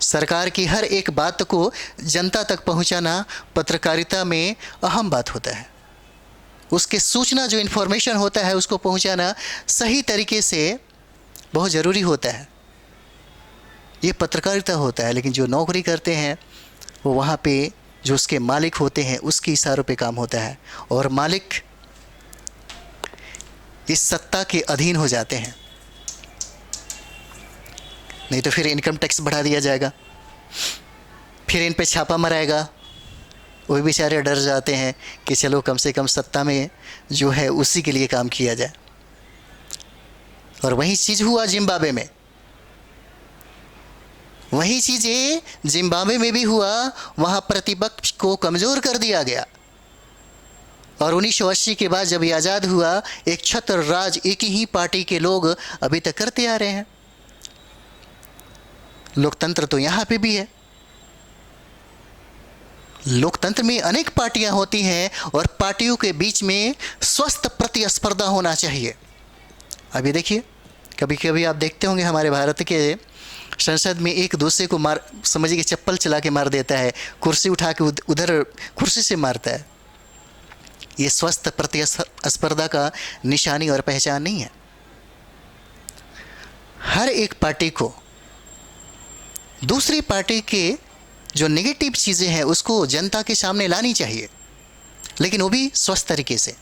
सरकार की हर एक बात को जनता तक पहुंचाना पत्रकारिता में अहम बात होता है। उसके सूचना जो इन्फॉर्मेशन होता है उसको पहुंचाना सही तरीके से बहुत ज़रूरी होता है। ये पत्रकारिता होता है। लेकिन जो नौकरी करते हैं वो वहाँ पे जो उसके मालिक होते हैं उसके इशारों पे काम होता है, और मालिक इस सत्ता के अधीन हो जाते हैं। नहीं तो फिर इनकम टैक्स बढ़ा दिया जाएगा, फिर इन पे छापा मराएगा। वो बेचारे डर जाते हैं कि चलो कम से कम सत्ता में जो है उसी के लिए काम किया जाए। और वही चीज़ हुआ जिम्बाब्वे में, वही चीज़ें जिम्बाब्वे में भी हुआ। वहाँ प्रतिपक्ष को कमज़ोर कर दिया गया। और 1980 के बाद जब ये आज़ाद हुआ, एक छत्र राज एक ही पार्टी के लोग अभी तक करते आ रहे हैं। लोकतंत्र तो यहाँ पे भी है। लोकतंत्र में अनेक पार्टियां होती हैं और पार्टियों के बीच में स्वस्थ प्रतिस्पर्धा होना चाहिए। अभी देखिए, कभी कभी आप देखते होंगे हमारे भारत के संसद में एक दूसरे को समझिए कि चप्पल चला के मार देता है, कुर्सी उठा के उधर कुर्सी से मारता है। ये स्वस्थ प्रतिस्पर्धा का निशानी और पहचान नहीं है। हर एक पार्टी को दूसरी पार्टी के जो नेगेटिव चीज़ें हैं उसको जनता के सामने लानी चाहिए, लेकिन वो भी स्वस्थ तरीके से।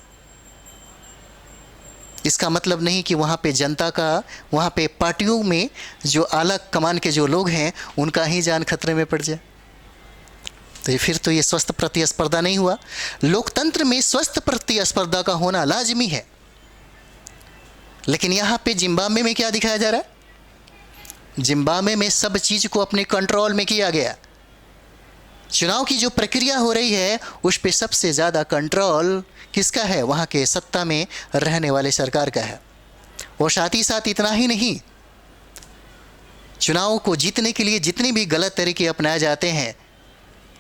इसका मतलब नहीं कि वहाँ पे जनता का, वहाँ पे पार्टियों में जो आला कमान के जो लोग हैं उनका ही जान खतरे में पड़ जाए। तो फिर तो ये स्वस्थ प्रतिस्पर्धा नहीं हुआ। लोकतंत्र में स्वस्थ प्रतिस्पर्धा का होना लाजमी है। लेकिन यहाँ पे जिम्बाब्वे में क्या दिखाया जा रहा है? जिम्बाब्वे में सब चीज़ को अपने कंट्रोल में किया गया। चुनाव की जो प्रक्रिया हो रही है उस पे सबसे ज़्यादा कंट्रोल किसका है? वहाँ के सत्ता में रहने वाले सरकार का है। और साथ ही साथ इतना ही नहीं, चुनाव को जीतने के लिए जितने भी गलत तरीके अपनाए जाते हैं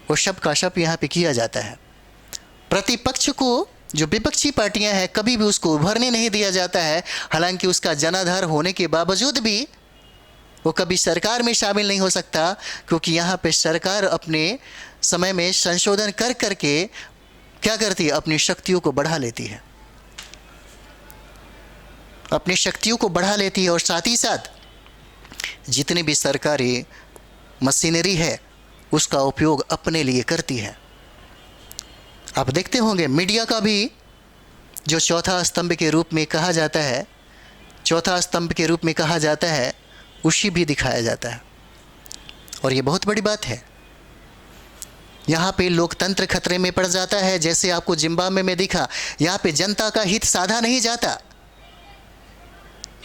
वो सब का सब यहाँ पे किया जाता है। प्रतिपक्ष को, जो विपक्षी पार्टियां हैं, कभी भी उसको उभरने नहीं दिया जाता है। हालांकि उसका जनाधार होने के बावजूद भी वो कभी सरकार में शामिल नहीं हो सकता, क्योंकि यहाँ पे सरकार अपने समय में संशोधन कर करके क्या करती है? अपनी शक्तियों को बढ़ा लेती है, अपनी शक्तियों को बढ़ा लेती है। और साथ ही साथ जितनी भी सरकारी मशीनरी है उसका उपयोग अपने लिए करती है। आप देखते होंगे मीडिया का भी जो चौथा स्तंभ के रूप में कहा जाता है, चौथा स्तंभ के रूप में कहा जाता है, उसी भी दिखाया जाता है। और ये बहुत बड़ी बात है। यहाँ पे लोकतंत्र खतरे में पड़ जाता है। जैसे आपको जिम्बाब्वे में दिखा, यहाँ पे जनता का हित साधा नहीं जाता,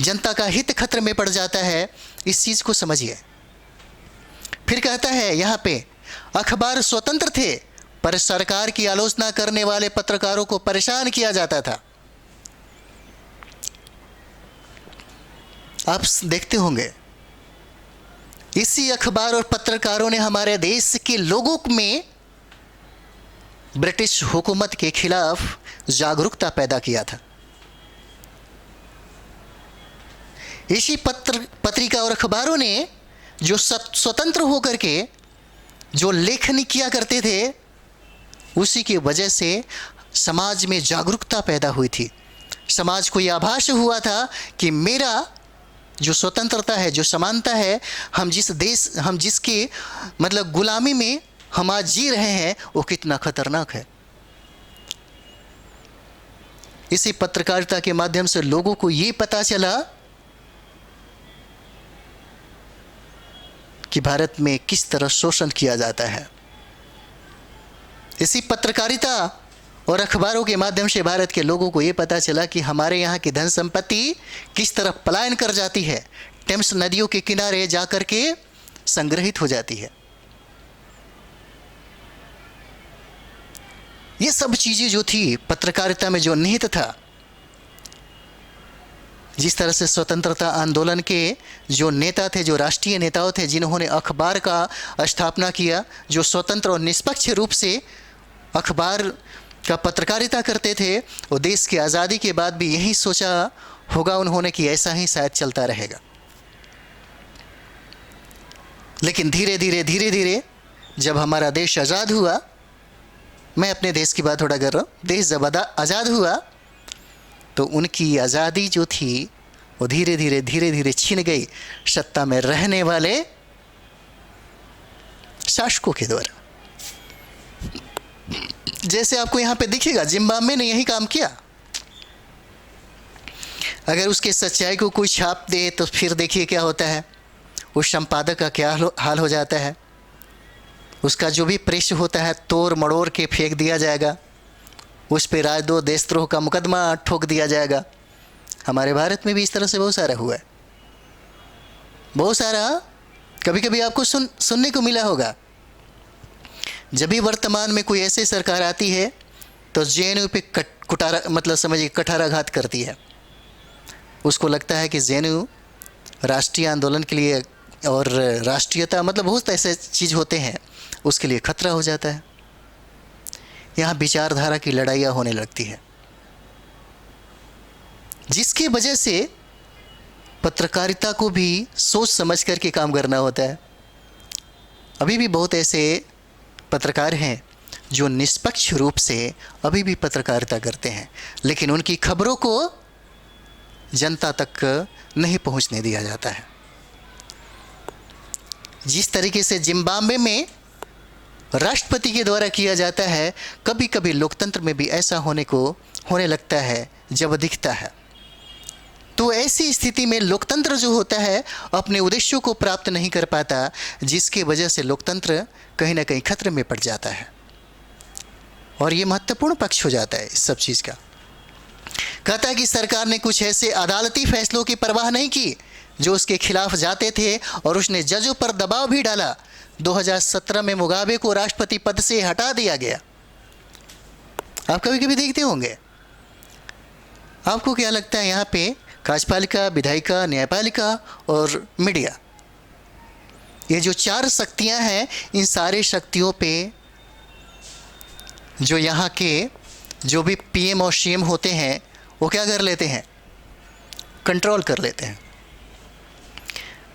जनता का हित खतरे में पड़ जाता है। इस चीज़ को समझिए। फिर कहता है यहाँ पे अखबार स्वतंत्र थे, पर सरकार की आलोचना करने वाले पत्रकारों को परेशान किया जाता था। आप देखते होंगे इसी अखबार और पत्रकारों ने हमारे देश के लोगों में ब्रिटिश हुकूमत के खिलाफ जागरूकता पैदा किया था। इसी पत्रिका और अखबारों ने जो स्वतंत्र होकर के जो लेखन किया करते थे, उसी की वजह से समाज में जागरूकता पैदा हुई थी। समाज को यह आभास हुआ था कि मेरा जो स्वतंत्रता है, जो समानता है, हम जिसके मतलब गुलामी में हम आज जी रहे हैं, वो कितना खतरनाक है। इसी पत्रकारिता के माध्यम से लोगों को ये पता चला कि भारत में किस तरह शोषण किया जाता है। इसी पत्रकारिता और अखबारों के माध्यम से भारत के लोगों को ये पता चला कि हमारे यहाँ की धन संपत्ति किस तरह पलायन कर जाती है, टेम्स नदियों के किनारे जाकर के संग्रहित हो जाती है। ये सब चीज़ें जो थी पत्रकारिता में जो निहित था, जिस तरह से स्वतंत्रता आंदोलन के जो नेता थे, जो राष्ट्रीय नेताओं थे, जिन्होंने अखबार का स्थापना किया, जो स्वतंत्र और निष्पक्ष रूप से अखबार का पत्रकारिता करते थे, वो देश की आज़ादी के बाद भी यही सोचा होगा उन्होंने कि ऐसा ही शायद चलता रहेगा। लेकिन धीरे धीरे जब हमारा देश आज़ाद हुआ, मैं अपने देश की बात थोड़ा कर रहा हूँ, देश जब आज़ाद हुआ तो उनकी आज़ादी जो थी वो धीरे धीरे छिन गई सत्ता में रहने वाले शासकों के द्वारा। जैसे आपको यहाँ पे दिखेगा, जिम्बाब्वे ने यही काम किया। अगर उसके सच्चाई को कोई छाप दे तो फिर देखिए क्या होता है, उस संपादक का क्या हाल हो जाता है। उसका जो भी प्रेस होता है तोड़ मड़ोड़ के फेंक दिया जाएगा, उस पर राजद्रोह देशद्रोह का मुकदमा ठोक दिया जाएगा। हमारे भारत में भी इस तरह से बहुत सारा हुआ है, बहुत सारा। कभी कभी आपको सुनने को मिला होगा, जब भी वर्तमान में कोई ऐसी सरकार आती है तो जेएनयू पे कुटारा मतलब समझिए कठाराघात करती है। उसको लगता है कि जेएनयू राष्ट्रीय आंदोलन के लिए और राष्ट्रीयता मतलब बहुत ऐसे चीज़ होते हैं, उसके लिए खतरा हो जाता है। यहाँ विचारधारा की लड़ाइयाँ होने लगती है, जिसकी वजह से पत्रकारिता को भी सोच समझ कर के काम करना होता है। अभी भी बहुत ऐसे पत्रकार हैं जो निष्पक्ष रूप से अभी भी पत्रकारिता करते हैं, लेकिन उनकी खबरों को जनता तक नहीं पहुंचने दिया जाता है। जिस तरीके से जिम्बाब्वे में राष्ट्रपति के द्वारा किया जाता है, कभी कभी लोकतंत्र में भी ऐसा होने लगता है जब दिखता है। तो ऐसी स्थिति में लोकतंत्र जो होता है अपने उद्देश्यों को प्राप्त नहीं कर पाता, जिसकी वजह से लोकतंत्र कहीं ना कहीं खतरे में पड़ जाता है। और ये महत्वपूर्ण पक्ष हो जाता है इस सब चीज़ का। कहता है कि सरकार ने कुछ ऐसे अदालती फैसलों की परवाह नहीं की जो उसके खिलाफ जाते थे, और उसने जजों पर दबाव भी डाला। 2017 में मुगाबे को राष्ट्रपति पद से हटा दिया गया। आप कभी कभी देखते होंगे, आपको क्या लगता है यहाँ पे कार्यपालिका, विधायिका, न्यायपालिका और मीडिया, ये जो चार शक्तियाँ हैं, इन सारी शक्तियों पे जो यहाँ के जो भी पीएम और सीएम होते हैं वो क्या कर लेते हैं, कंट्रोल कर लेते हैं।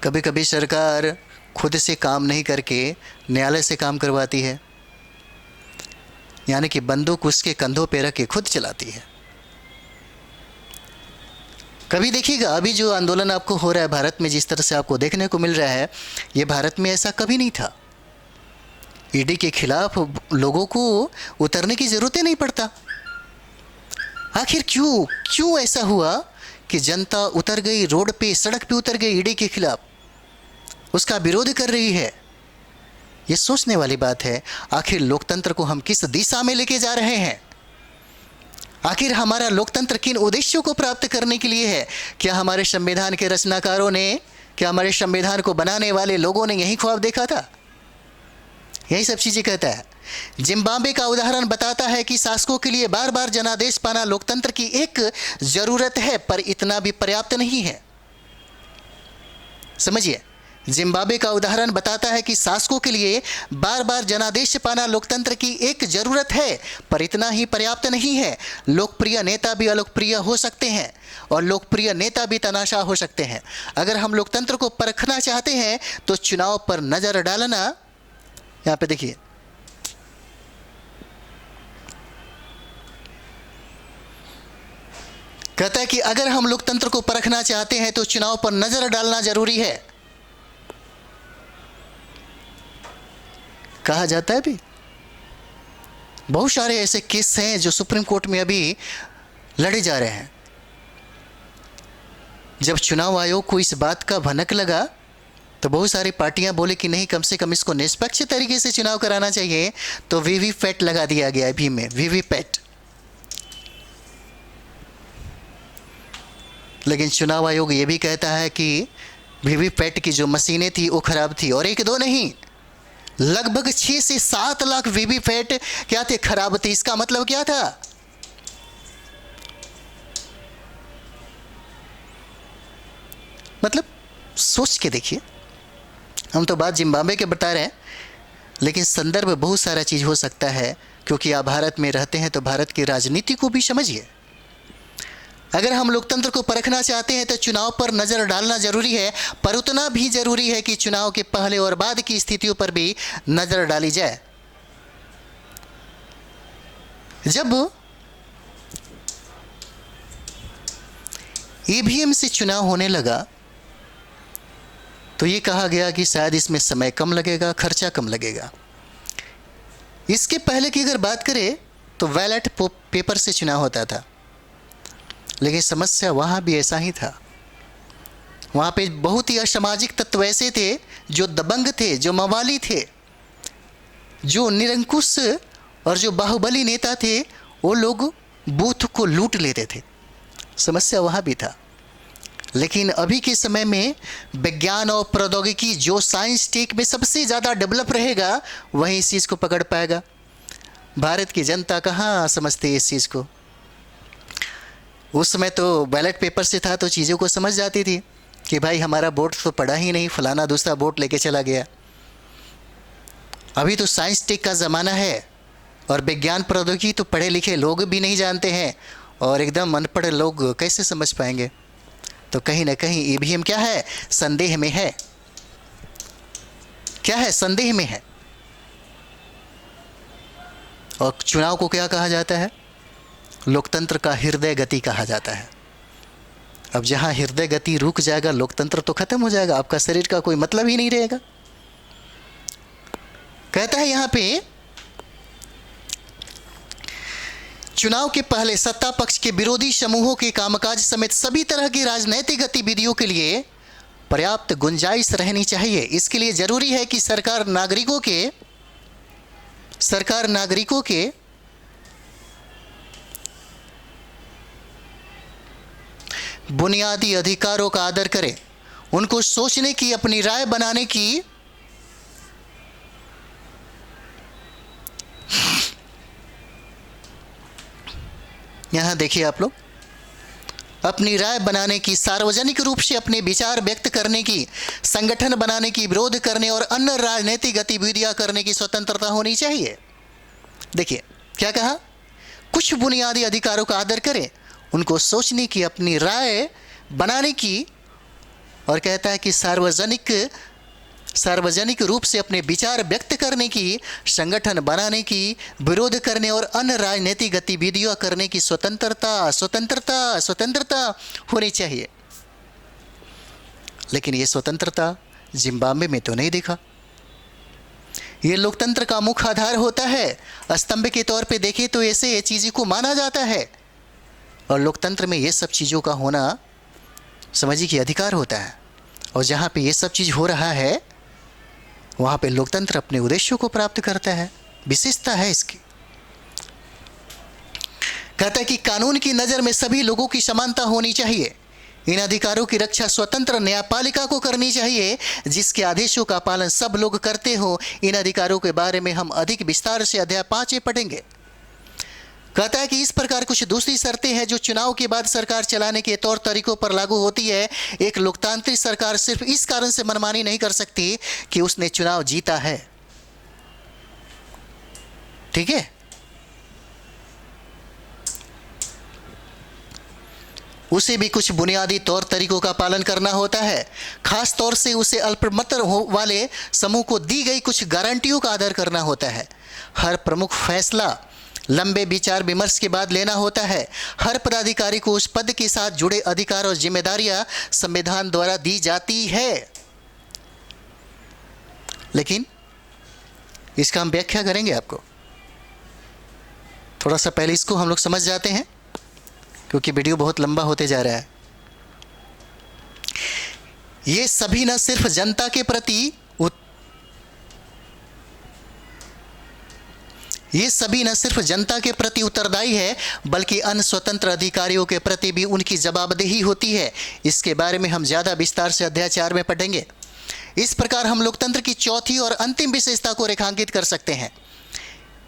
कभी कभी सरकार खुद से काम नहीं करके न्यायालय से काम करवाती है, यानी कि बंदूक उसके कंधों पे रख के खुद चलाती है। कभी देखिएगा, अभी जो आंदोलन आपको हो रहा है भारत में, जिस तरह से आपको देखने को मिल रहा है, ये भारत में ऐसा कभी नहीं था। ईडी के खिलाफ लोगों को उतरने की ज़रूरत ही नहीं पड़ता। आखिर क्यों ऐसा हुआ कि जनता उतर गई रोड पे, सड़क पे उतर गई ईडी के खिलाफ, उसका विरोध कर रही है। ये सोचने वाली बात है, आखिर लोकतंत्र को हम किस दिशा में लेके जा रहे हैं? आखिर हमारा लोकतंत्र किन उद्देश्यों को प्राप्त करने के लिए है? क्या हमारे संविधान के रचनाकारों ने, क्या हमारे संविधान को बनाने वाले लोगों ने यही ख्वाब देखा था? यही सब चीज़ें कहता है। जिम्बाब्वे का उदाहरण बताता है कि शासकों के लिए बार बार जनादेश पाना लोकतंत्र की एक ज़रूरत है, पर इतना भी पर्याप्त नहीं है। समझिए, जिम्बाब्वे का उदाहरण बताता है कि शासकों के लिए बार बार जनादेश पाना लोकतंत्र की एक जरूरत है, पर इतना ही पर्याप्त नहीं है। लोकप्रिय नेता भी अलोकप्रिय हो सकते हैं और लोकप्रिय नेता भी तमाशा हो सकते हैं। अगर हम लोकतंत्र को परखना चाहते हैं तो चुनाव पर नजर डालना, यहां पे देखिए, कहता है कि अगर हम लोकतंत्र को परखना चाहते हैं तो चुनाव पर नजर डालना जरूरी है। कहा जाता है भी बहुत सारे ऐसे केस हैं जो सुप्रीम कोर्ट में अभी लड़े जा रहे हैं। जब चुनाव आयोग को इस बात का भनक लगा तो बहुत सारी पार्टियां बोले कि नहीं, कम से कम इसको निष्पक्ष तरीके से चुनाव कराना चाहिए, तो वीवीपैट लगा दिया गया है भीम में, वीवीपैट। लेकिन चुनाव आयोग ये भी कहता है कि वीवीपैट की जो मशीनें थी वो खराब थी, और एक दो नहीं, लगभग 6 से 7 लाख वीवीपैट क्या थे, खराब थे। इसका मतलब क्या था? मतलब सोच के देखिए, हम तो बात जिम्बाब्वे के बता रहे हैं, लेकिन संदर्भ बहुत सारा चीज हो सकता है, क्योंकि आप भारत में रहते हैं तो भारत की राजनीति को भी समझिए। अगर हम लोकतंत्र को परखना चाहते हैं तो चुनाव पर नजर डालना जरूरी है, पर उतना भी जरूरी है कि चुनाव के पहले और बाद की स्थितियों पर भी नजर डाली जाए। जब ईवीएम से चुनाव होने लगा तो ये कहा गया कि शायद इसमें समय कम लगेगा, खर्चा कम लगेगा। इसके पहले की अगर बात करें तो बैलेट पेपर से चुनाव होता था, लेकिन समस्या वहाँ भी ऐसा ही था। वहाँ पे बहुत ही असामाजिक तत्व ऐसे थे जो दबंग थे, जो मवाली थे, जो निरंकुश और जो बाहुबली नेता थे, वो लोग बूथ को लूट लेते थे। समस्या वहाँ भी था। लेकिन अभी के समय में विज्ञान और प्रौद्योगिकी, जो साइंस टेक में सबसे ज़्यादा डेवलप रहेगा, वही इस चीज़ को पकड़ पाएगा। भारत की जनता कहाँ समझती है इस चीज़ को। उस समय तो बैलेट पेपर से था तो चीज़ों को समझ जाती थी कि भाई हमारा वोट तो पड़ा ही नहीं, फलाना दूसरा वोट लेके चला गया। अभी तो साइंस टेक का ज़माना है और विज्ञान प्रौद्योगिकी तो पढ़े लिखे लोग भी नहीं जानते हैं, और एकदम अनपढ़ लोग कैसे समझ पाएंगे। तो कहीं ना कहीं ईवीएम क्या है, संदेह में है। क्या है? संदेह में है। और चुनाव को क्या कहा जाता है? लोकतंत्र का हृदय गति कहा जाता है। अब जहां हृदय गति रुक जाएगा, लोकतंत्र तो खत्म हो जाएगा, आपका शरीर का कोई मतलब ही नहीं रहेगा। कहता है यहां पे, चुनाव के पहले सत्ता पक्ष के विरोधी समूहों के कामकाज समेत सभी तरह की राजनैतिक गतिविधियों के लिए पर्याप्त गुंजाइश रहनी चाहिए। इसके लिए जरूरी है कि सरकार नागरिकों के बुनियादी अधिकारों का आदर करे, उनको सोचने की, अपनी राय बनाने की, यहां देखिए आप लोग, अपनी राय बनाने की, सार्वजनिक रूप से अपने विचार व्यक्त करने की, संगठन बनाने की, विरोध करने और अन्य राजनीतिक गतिविधियां करने की स्वतंत्रता होनी चाहिए। देखिए क्या कहा, कुछ बुनियादी अधिकारों का आदर करें, उनको सोचने की, अपनी राय बनाने की, और कहता है कि सार्वजनिक रूप से अपने विचार व्यक्त करने की, संगठन बनाने की, विरोध करने और अन्य राजनीतिक गतिविधियां करने की स्वतंत्रता होनी चाहिए। लेकिन ये स्वतंत्रता जिम्बाब्वे में तो नहीं दिखा। ये लोकतंत्र का मुख्य आधार होता है, स्तंभ के तौर पे देखें तो ऐसे चीज़ों को माना जाता है, और लोकतंत्र में ये सब चीज़ों का होना समझिए कि अधिकार होता है। और जहाँ पे ये सब चीज़ हो रहा है, वहाँ पे लोकतंत्र अपने उद्देश्यों को प्राप्त करता है। विशेषता है इसकी। कहता है कि कानून की नज़र में सभी लोगों की समानता होनी चाहिए। इन अधिकारों की रक्षा स्वतंत्र न्यायपालिका को करनी चाहिए, जिसके आदेशों का पालन सब लोग करते हो। इन अधिकारों के बारे में हम अधिक विस्तार से अध्याय 5 में पढ़ेंगे। कहता है कि इस प्रकार कुछ दूसरी शर्तें हैं जो चुनाव के बाद सरकार चलाने के तौर तरीकों पर लागू होती है। एक लोकतांत्रिक सरकार सिर्फ इस कारण से मनमानी नहीं कर सकती कि उसने चुनाव जीता है। ठीक है, उसे भी कुछ बुनियादी तौर तरीकों का पालन करना होता है। खास तौर से उसे अल्पमत वाले समूह को दी गई कुछ गारंटियों का आदर करना होता है। हर प्रमुख फैसला लंबे विचार विमर्श के बाद लेना होता है। हर पदाधिकारी को उस पद के साथ जुड़े अधिकार और जिम्मेदारियां संविधान द्वारा दी जाती है। लेकिन इसका हम व्याख्या करेंगे आपको। थोड़ा सा पहले इसको हम लोग समझ जाते हैं क्योंकि वीडियो बहुत लंबा होते जा रहा है। ये सभी न सिर्फ जनता के प्रति उत्तरदायी है, बल्कि अन्य स्वतंत्र अधिकारियों के प्रति भी उनकी जवाबदेही होती है। इसके बारे में हम ज़्यादा विस्तार से अध्याय 4 में पढ़ेंगे। इस प्रकार हम लोकतंत्र की चौथी और अंतिम विशेषता को रेखांकित कर सकते हैं।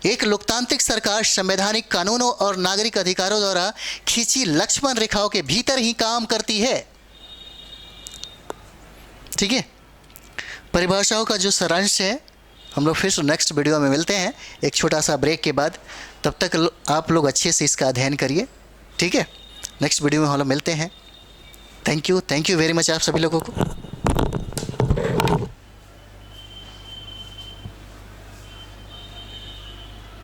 एक लोकतांत्रिक सरकार संवैधानिक कानूनों और नागरिक अधिकारों द्वारा खींची लक्ष्मण रेखाओं के भीतर ही काम करती है। ठीक है, परिभाषाओं का जो सारांश है हम लोग फिर नेक्स्ट वीडियो में मिलते हैं एक छोटा सा ब्रेक के बाद। तब तक आप लोग अच्छे से इसका अध्ययन करिए। ठीक है, नेक्स्ट वीडियो में हम लोग मिलते हैं। थैंक यू वेरी मच आप सभी लोगों को।